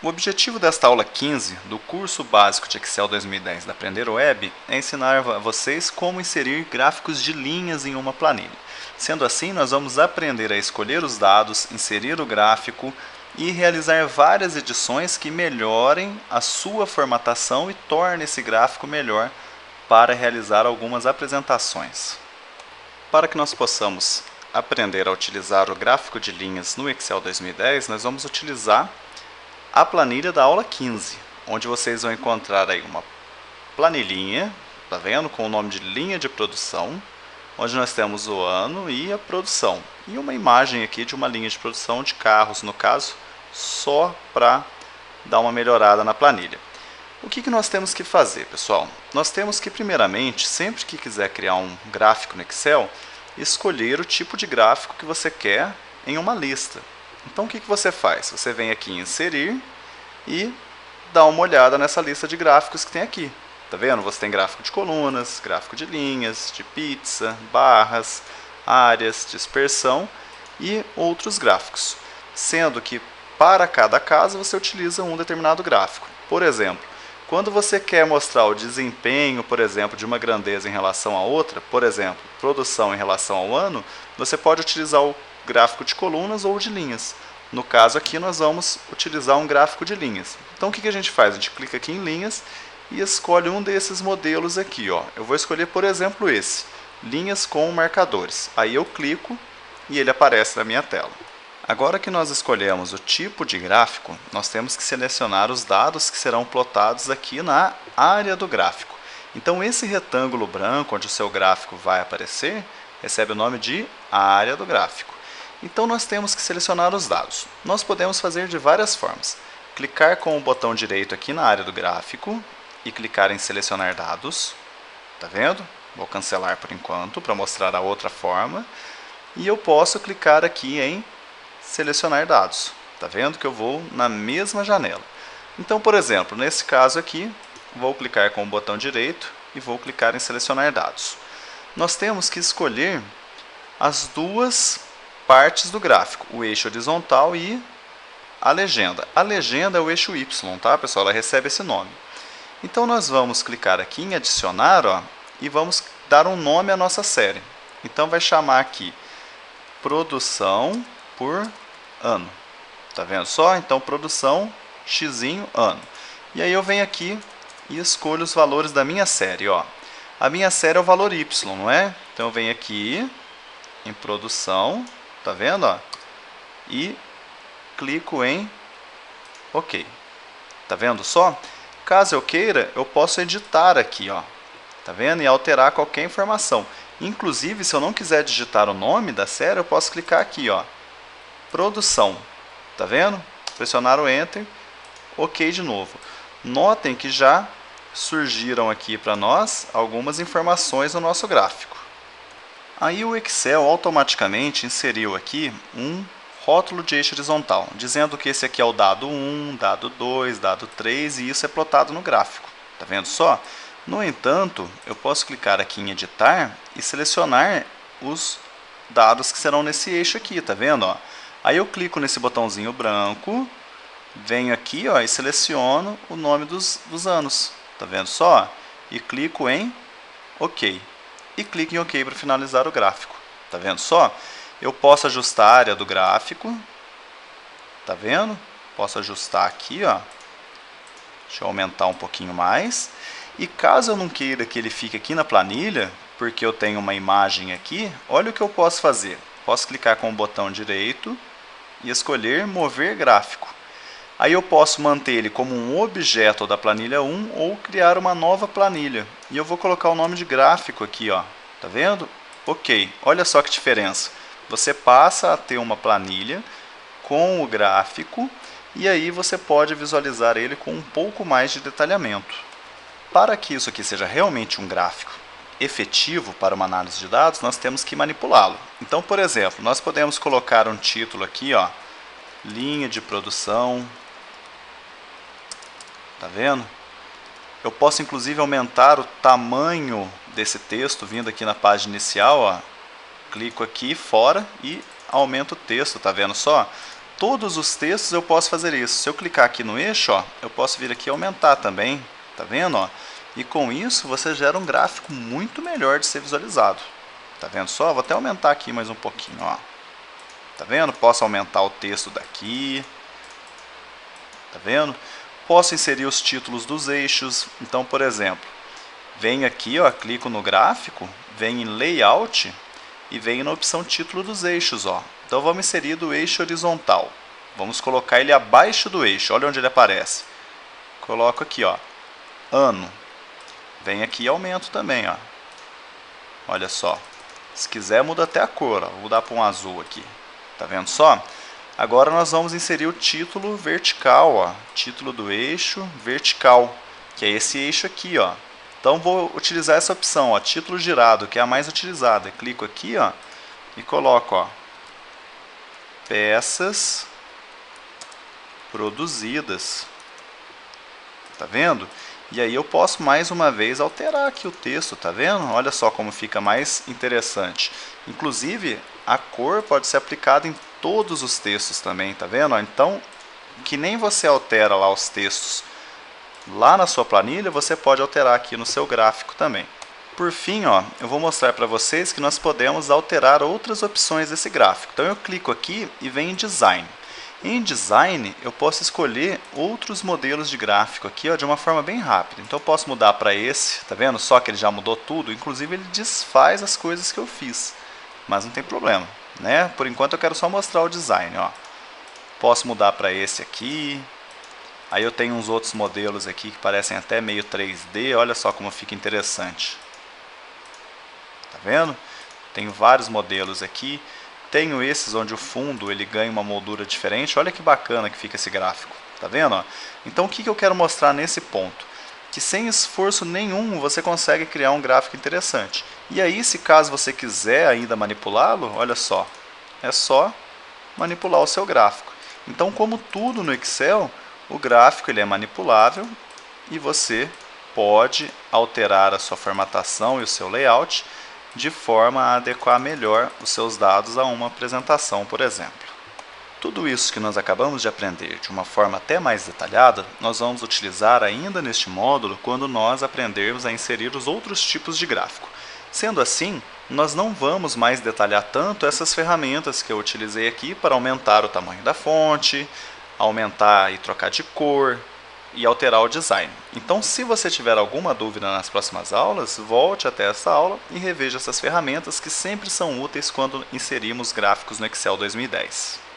objetivo desta aula 15 do curso básico de Excel 2010 da Aprender Web é ensinar a vocês como inserir gráficos de linhas em uma planilha. Sendo assim, nós vamos aprender a escolher os dados, inserir o gráfico e realizar várias edições que melhorem a sua formatação e tornem esse gráfico melhor para realizar algumas apresentações. Para que nós possamos aprender a utilizar o gráfico de linhas no Excel 2010, nós vamos utilizar a planilha da aula 15, onde vocês vão encontrar aí uma planilhinha, tá vendo, com o nome de linha de produção, onde nós temos o ano e a produção, e uma imagem aqui de uma linha de produção de carros, no caso, só para dar uma melhorada na planilha. O que nós temos que fazer, pessoal? Nós temos que, primeiramente, sempre que quiser criar um gráfico no Excel, escolher o tipo de gráfico que você quer em uma lista. Então, o que você faz? Você vem aqui em inserir e dá uma olhada nessa lista de gráficos que tem aqui. Tá vendo? Você tem gráfico de colunas, gráfico de linhas, de pizza, barras, áreas, dispersão e outros gráficos. Sendo que para cada caso você utiliza um determinado gráfico. Por exemplo, quando você quer mostrar o desempenho, por exemplo, de uma grandeza em relação a outra, por exemplo, produção em relação ao ano, você pode utilizar o gráfico de colunas ou de linhas. No caso aqui nós vamos utilizar um gráfico de linhas. Então o que a gente faz? A gente clica aqui em linhas e escolhe um desses modelos aqui. Ó. Eu vou escolher, por exemplo, esse, linhas com marcadores. Aí eu clico e ele aparece na minha tela. Agora que nós escolhemos o tipo de gráfico, nós temos que selecionar os dados que serão plotados aqui na área do gráfico. Então esse retângulo branco onde o seu gráfico vai aparecer, recebe o nome de área do gráfico. Então nós temos que selecionar os dados. Nós podemos fazer de várias formas. Clicar com o botão direito aqui na área do gráfico e clicar em selecionar dados. Tá vendo? Vou cancelar por enquanto para mostrar a outra forma. E eu posso clicar aqui em selecionar dados. Tá vendo que eu vou na mesma janela. Então, por exemplo, nesse caso aqui, vou clicar com o botão direito e vou clicar em selecionar dados. Nós temos que escolher as duas partes do gráfico, o eixo horizontal e a legenda. A legenda é o eixo Y, tá, pessoal? Ela recebe esse nome. Então nós vamos clicar aqui em adicionar, ó, e vamos dar um nome à nossa série. Então vai chamar aqui produção por ano. Tá vendo só? Então produção xzinho ano. E aí eu venho aqui e escolho os valores da minha série, ó. A minha série é o valor Y, não é? Então eu venho aqui em produção, tá vendo, ó? E clico em OK. Tá vendo só? Caso eu queira, eu posso editar aqui, ó. Tá vendo? E alterar qualquer informação. Inclusive, se eu não quiser digitar o nome da série, eu posso clicar aqui, ó. Produção. Tá vendo? Pressionar o Enter. OK de novo. Notem que já surgiram aqui para nós algumas informações no nosso gráfico. Aí o Excel automaticamente inseriu aqui um rótulo de eixo horizontal, dizendo que esse aqui é o dado 1, dado 2, dado 3 e isso é plotado no gráfico. Tá vendo só? No entanto, eu posso clicar aqui em editar e selecionar os dados que serão nesse eixo aqui, tá vendo? Ó? Aí eu clico nesse botãozinho branco, venho aqui, ó, e seleciono o nome dos anos, tá vendo só? E clico em OK. E clico em OK para finalizar o gráfico. Tá vendo só? Eu posso ajustar a área do gráfico. Tá vendo? Posso ajustar aqui, ó. Deixa eu aumentar um pouquinho mais. E caso eu não queira que ele fique aqui na planilha, porque eu tenho uma imagem aqui, olha o que eu posso fazer. Posso clicar com o botão direito e escolher mover gráfico. Aí eu posso manter ele como um objeto da planilha 1 ou criar uma nova planilha. E eu vou colocar o nome de gráfico aqui, ó. Tá vendo? OK. Olha só que diferença. Você passa a ter uma planilha com o gráfico e aí você pode visualizar ele com um pouco mais de detalhamento. Para que isso aqui seja realmente um gráfico efetivo para uma análise de dados, nós temos que manipulá-lo. Então, por exemplo, nós podemos colocar um título aqui, ó, linha de produção. Tá vendo? Eu posso inclusive aumentar o tamanho desse texto vindo aqui na página inicial, ó. Clico aqui fora e aumento o texto, tá vendo só? todos os textos eu posso fazer isso. Se eu clicar aqui no eixo, ó, eu posso vir aqui e aumentar também, tá vendo? Ó? E com isso você gera um gráfico muito melhor de ser visualizado. Tá vendo só? Vou até aumentar aqui mais um pouquinho, ó. Tá vendo? Posso aumentar o texto daqui. Tá vendo? Posso inserir os títulos dos eixos. Então, por exemplo, venho aqui, ó, clico no gráfico, venho em Layout e venho na opção Título dos Eixos, ó. Então vamos inserir do eixo horizontal. Vamos colocar ele abaixo do eixo. Olha onde ele aparece. Coloco aqui, ó, ano. Vem aqui e aumento também, ó. Olha só. Se quiser, muda até a cor, ó. Vou mudar para um azul aqui. Tá vendo só? Agora nós vamos inserir o título vertical, ó. Título do eixo vertical, que é esse eixo aqui, ó. Então vou utilizar essa opção, ó, título girado, que é a mais utilizada. Clico aqui, ó, e coloco, ó, peças produzidas. Tá vendo? E aí eu posso mais uma vez alterar aqui o texto, tá vendo? Olha só como fica mais interessante. Inclusive, a cor pode ser aplicada em todos os textos também, tá vendo? Então, que nem você altera lá os textos lá na sua planilha, você pode alterar aqui no seu gráfico também. Por fim, ó, eu vou mostrar para vocês que nós podemos alterar outras opções desse gráfico. Então eu clico aqui e venho em Design. Em Design, eu posso escolher outros modelos de gráfico aqui, ó, de uma forma bem rápida. Então eu posso mudar para esse, tá vendo? Só que ele já mudou tudo, inclusive ele desfaz as coisas que eu fiz. Mas não tem problema, né? Por enquanto eu quero só mostrar o design, ó. Posso mudar para esse aqui. Aí eu tenho uns outros modelos aqui que parecem até meio 3D, olha só como fica interessante. Tá vendo? Tenho vários modelos aqui. Tenho esses onde o fundo ele ganha uma moldura diferente. Olha que bacana que fica esse gráfico. Tá vendo? Ó? Então o que eu quero mostrar nesse ponto? Que sem esforço nenhum você consegue criar um gráfico interessante. E aí, se caso você quiser ainda manipulá-lo, olha só, é só manipular o seu gráfico. Então, como tudo no Excel, o gráfico ele é manipulável e você pode alterar a sua formatação e o seu layout de forma a adequar melhor os seus dados a uma apresentação, por exemplo. Tudo isso que nós acabamos de aprender de uma forma até mais detalhada, nós vamos utilizar ainda neste módulo quando nós aprendermos a inserir os outros tipos de gráfico. Sendo assim, nós não vamos mais detalhar tanto essas ferramentas que eu utilizei aqui para aumentar o tamanho da fonte, aumentar e trocar de cor e alterar o design. Então, se você tiver alguma dúvida nas próximas aulas, volte até essa aula e reveja essas ferramentas que sempre são úteis quando inserimos gráficos no Excel 2010.